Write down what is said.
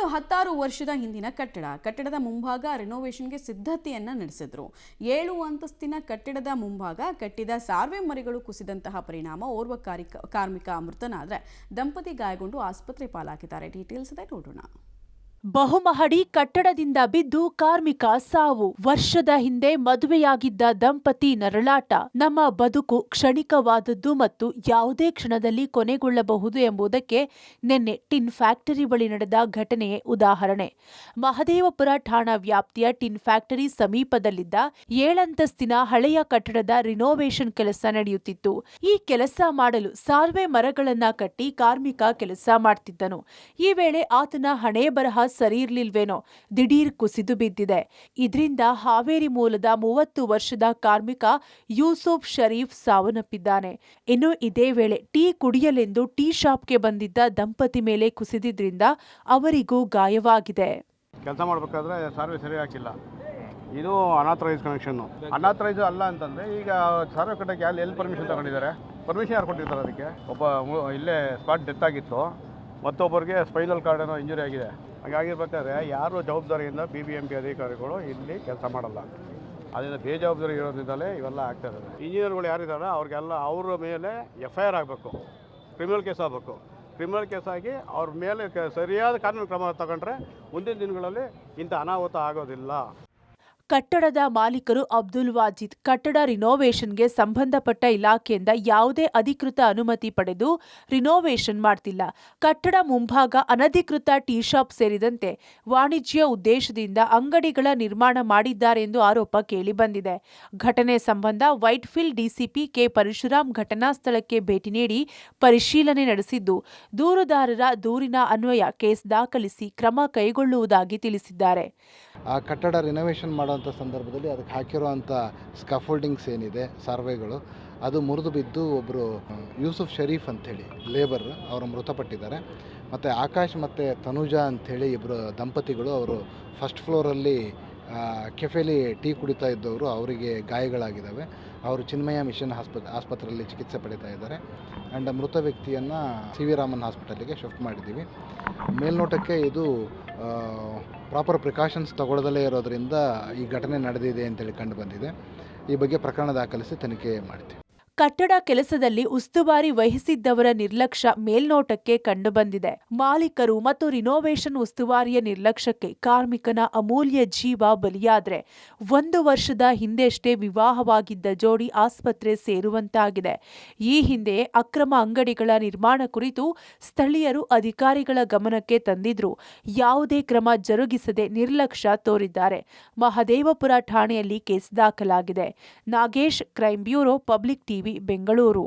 ಅದು 16 ವರ್ಷದ ಹಿಂದಿನ ಕಟ್ಟಡದ ಮುಂಭಾಗ ರಿನೋವೇಷನ್ಗೆ ಸಿದ್ಧತೆಯನ್ನ ನಡೆಸಿದ್ರು. 7 ಅಂತಸ್ತಿನ ಕಟ್ಟಡದ ಮುಂಭಾಗ ಕಟ್ಟಿದ ಸಾರ್ವೆ ಮರಗಳು ಕುಸಿದಂತಹ ಪರಿಣಾಮ ಓರ್ವ ಕಾರ್ಮಿಕ ಮೃತನಾದರೆ ದಂಪತಿ ಗಾಯಗೊಂಡು ಆಸ್ಪತ್ರೆ ಪಾಲಾಗಿದ್ದಾರೆ. ಡೀಟೇಲ್ಸ್ ಇದೆ ನೋಡೋಣ. ಬಹುಮಹಡಿ ಕಟ್ಟಡದಿಂದ ಬಿದ್ದು ಕಾರ್ಮಿಕ ಸಾವು. ವರ್ಷದ ಹಿಂದೆ ಮದುವೆಯಾಗಿದ್ದ ದಂಪತಿ ನರಳಾಟ. ನಮ್ಮ ಬದುಕು ಕ್ಷಣಿಕವಾದದ್ದು ಮತ್ತು ಯಾವುದೇ ಕ್ಷಣದಲ್ಲಿ ಕೊನೆಗೊಳ್ಳಬಹುದು ಎಂಬುದಕ್ಕೆ ನಿನ್ನೆ ಟಿನ್ ಫ್ಯಾಕ್ಟರಿ ಬಳಿ ನಡೆದ ಘಟನೆಯೇ ಉದಾಹರಣೆ. ಮಹದೇವಪುರ ಠಾಣಾ ವ್ಯಾಪ್ತಿಯ ಟಿನ್ ಫ್ಯಾಕ್ಟರಿ ಸಮೀಪದಲ್ಲಿದ್ದ 7 ಅಂತಸ್ತಿನ ಹಳೆಯ ಕಟ್ಟಡದ ರಿನೋವೇಷನ್ ಕೆಲಸ ನಡೆಯುತ್ತಿತ್ತು. ಈ ಕೆಲಸ ಮಾಡಲು ಸಾರ್ವೆ ಮರಗಳನ್ನ ಕಟ್ಟಿ ಕಾರ್ಮಿಕ ಕೆಲಸ ಮಾಡ್ತಿದ್ದನು. ಈ ವೇಳೆ ಆತನ ಹಣೆ ಬರಹ ಸರಿ ಇರ್ಲಿಲ್ವೇನೋ, ದಿಢೀರ್ ಕುಸಿದು ಬಿದ್ದಿದೆ. ಇದರಿಂದ ಹಾವೇರಿ ಮೂಲದ 30 ವರ್ಷದ ಕಾರ್ಮಿಕ ಯೂಸುಫ್ ಶರೀಫ್ ಸಾವನ್ನಪ್ಪಿದ್ದಾನೆ. ಇನ್ನು ಇದೇ ವೇಳೆ ಟೀ ಕುಡಿಯಲೆಂದು ಟೀ ಶಾಪ್ಗೆ ಬಂದಿದ್ದ ದಂಪತಿ ಮೇಲೆ ಕುಸಿದಿದ್ರಿಂದ ಅವರಿಗೂ ಗಾಯವಾಗಿದೆ. ಕೆಲಸ ಮಾಡಬೇಕಾದ್ರೆ ಸಾರ್ವೆ ಸರಿ ಹಾಕಿಲ್ಲ. ಇದು ಅನಾಥರೈಸ್ ಕನೆಕ್ಷನ್ನು. ಅನಾಥರೈಸ್ ಅಲ್ಲ ಅಂತಂದರೆ ಈಗ ಸಾರ್ವೆ ಕಟ್ಟಕ್ಕೆ ಎಲ್ಲಿ ಪರ್ಮಿಷನ್ ತಗೊಂಡಿದ್ದಾರೆ? ಪರ್ಮಿಷನ್ ಯಾರು ಕೊಟ್ಟಿರ್ತಾರೆ ಅದಕ್ಕೆ? ಒಬ್ಬ ಇಲ್ಲೇ ಸ್ಪಾಟ್ ಡೆತ್ ಆಗಿತ್ತು, ಮತ್ತೊಬ್ಬರಿಗೆ ಸ್ಪೈನಲ್ ಕಾರ್ಡ್ ಏನೋ ಇಂಜುರಿ ಆಗಿದೆ. ಹಾಗಾಗಿರ್ಬೇಕಾದ್ರೆ ಯಾರು ಜವಾಬ್ದಾರಿಯಿಂದ BBMP ಅಧಿಕಾರಿಗಳು ಇಲ್ಲಿ ಕೆಲಸ ಮಾಡಲ್ಲ. ಅದರಿಂದ ಬೇಜವಾಬ್ದಾರಿ ಇರೋದ್ರಿಂದಲೇ ಇವೆಲ್ಲ ಆಗ್ತಾ ಇದ್ದಾರೆ. ಇಂಜಿನಿಯರ್ಗಳು ಯಾರಿದ್ದಾರೆ ಅವ್ರಿಗೆಲ್ಲ ಅವ್ರ ಮೇಲೆ FIR ಆಗಬೇಕು, ಕ್ರಿಮಿನಲ್ ಕೇಸ್ ಆಗಬೇಕು. ಕ್ರಿಮಿನಲ್ ಕೇಸ್ ಆಗಿ ಅವ್ರ ಮೇಲೆ ಸರಿಯಾದ ಕಾನೂನು ಕ್ರಮ ತಗೊಂಡ್ರೆ ಮುಂದಿನ ದಿನಗಳಲ್ಲಿ ಇಂಥ ಅನಾಹುತ ಆಗೋದಿಲ್ಲ. ಕಟ್ಟಡದ ಮಾಲೀಕರು ಅಬ್ದುಲ್ ವಾಜಿದ್ ಕಟ್ಟಡ ರಿನೋವೇಷನ್ಗೆ ಸಂಬಂಧಪಟ್ಟ ಇಲಾಖೆಯಿಂದ ಯಾವುದೇ ಅಧಿಕೃತ ಅನುಮತಿ ಪಡೆದು ರಿನೋವೇಷನ್ ಮಾಡ್ತಿಲ್ಲ. ಕಟ್ಟಡ ಮುಂಭಾಗ ಅನಧಿಕೃತ ಟೀ ಶಾಪ್ ಸೇರಿದಂತೆ ವಾಣಿಜ್ಯ ಉದ್ದೇಶದಿಂದ ಅಂಗಡಿಗಳ ನಿರ್ಮಾಣ ಮಾಡಿದ್ದಾರೆ ಎಂದು ಆರೋಪ ಕೇಳಿಬಂದಿದೆ. ಘಟನೆ ಸಂಬಂಧ ವೈಟ್ಫೀಲ್ಡ್ DCP ಕೆ ಪರಶುರಾಮ್ ಘಟನಾ ಸ್ಥಳಕ್ಕೆ ಭೇಟಿ ನೀಡಿ ಪರಿಶೀಲನೆ ನಡೆಸಿದ್ದು, ದೂರುದಾರರ ದೂರಿನ ಅನ್ವಯ ಕೇಸ್ ದಾಖಲಿಸಿ ಕ್ರಮ ಕೈಗೊಳ್ಳುವುದಾಗಿ ತಿಳಿಸಿದ್ದಾರೆ. ಆ ಕಟ್ಟಡ ರಿನೋವೇಷನ್ ಮಾಡುವಂಥ ಸಂದರ್ಭದಲ್ಲಿ ಅದಕ್ಕೆ ಹಾಕಿರುವಂಥ ಸ್ಕಾಫೋಲ್ಡಿಂಗ್ಸ್ ಏನಿದೆ, ಸಾರ್ವೆಗಳು, ಅದು ಮುರಿದು ಬಿದ್ದು ಒಬ್ಬರು ಯೂಸುಫ್ ಶರೀಫ್ ಅಂಥೇಳಿ ಲೇಬರ್ ಅವರು ಮೃತಪಟ್ಟಿದ್ದಾರೆ. ಮತ್ತು ಆಕಾಶ್ ಮತ್ತು ತನುಜಾ ಅಂಥೇಳಿ ಇಬ್ಬರು ದಂಪತಿಗಳು, ಅವರು ಫಸ್ಟ್ ಫ್ಲೋರಲ್ಲಿ ಕೆಫೆಲಿ ಟೀ ಕುಡಿತಾ ಇದ್ದವರು, ಅವರಿಗೆ ಗಾಯಗಳಾಗಿದ್ದಾವೆ. ಅವರು ಚಿನ್ಮಯ ಮಿಷನ್ ಆಸ್ಪತ್ರೆಯಲ್ಲಿ ಚಿಕಿತ್ಸೆ ಪಡಿತಾ ಇದ್ದಾರೆ. ಆ್ಯಂಡ್ ಮೃತ ವ್ಯಕ್ತಿಯನ್ನು CV ರಾಮನ್ ಹಾಸ್ಪಿಟಲ್ಗೆ ಶಿಫ್ಟ್ ಮಾಡಿದ್ದೀವಿ. ಮೇಲ್ನೋಟಕ್ಕೆ ಇದು ಪ್ರಾಪರ್ ಪ್ರಿಕಾಷನ್ಸ್ ತಗೊಳ್ಳದಲ್ಲೇ ಇರೋದರಿಂದ ಈ ಘಟನೆ ನಡೆದಿದೆ ಅಂತೇಳಿ ಕಂಡು ಬಂದಿದೆ. ಈ ಬಗ್ಗೆ ಪ್ರಕರಣ ದಾಖಲಿಸಿ ತನಿಖೆ ಮಾಡ್ತೀವಿ. ಕಟ್ಟಡ ಕೆಲಸದಲ್ಲಿ ಉಸ್ತುವಾರಿ ವಹಿಸಿದ್ದವರ ನಿರ್ಲಕ್ಷ್ಯ ಮೇಲ್ನೋಟಕ್ಕೆ ಕಂಡುಬಂದಿದೆ. ಮಾಲೀಕರು ಮತ್ತು ರಿನೋವೇಷನ್ ಉಸ್ತುವಾರಿಯ ನಿರ್ಲಕ್ಷ್ಯಕ್ಕೆ ಕಾರ್ಮಿಕನ ಅಮೂಲ್ಯ ಜೀವ ಬಲಿಯಾದ್ರೆ 1 ವರ್ಷದ ಹಿಂದೆಷ್ಟೇ ವಿವಾಹವಾಗಿದ್ದ ಜೋಡಿ ಆಸ್ಪತ್ರೆ ಸೇರುವಂತಾಗಿದೆ. ಈ ಹಿಂದೆ ಅಕ್ರಮ ಅಂಗಡಿಗಳ ನಿರ್ಮಾಣ ಕುರಿತು ಸ್ಥಳೀಯರು ಅಧಿಕಾರಿಗಳ ಗಮನಕ್ಕೆ ತಂದಿದ್ರು ಯಾವುದೇ ಕ್ರಮ ಜರುಗಿಸದೆ ನಿರ್ಲಕ್ಷ್ಯ ತೋರಿದ್ದಾರೆ. ಮಹದೇವಪುರ ಠಾಣೆಯಲ್ಲಿ ಕೇಸ್ ದಾಖಲಾಗಿದೆ. Nagesh, crime bureau, public TV, Bengaluru.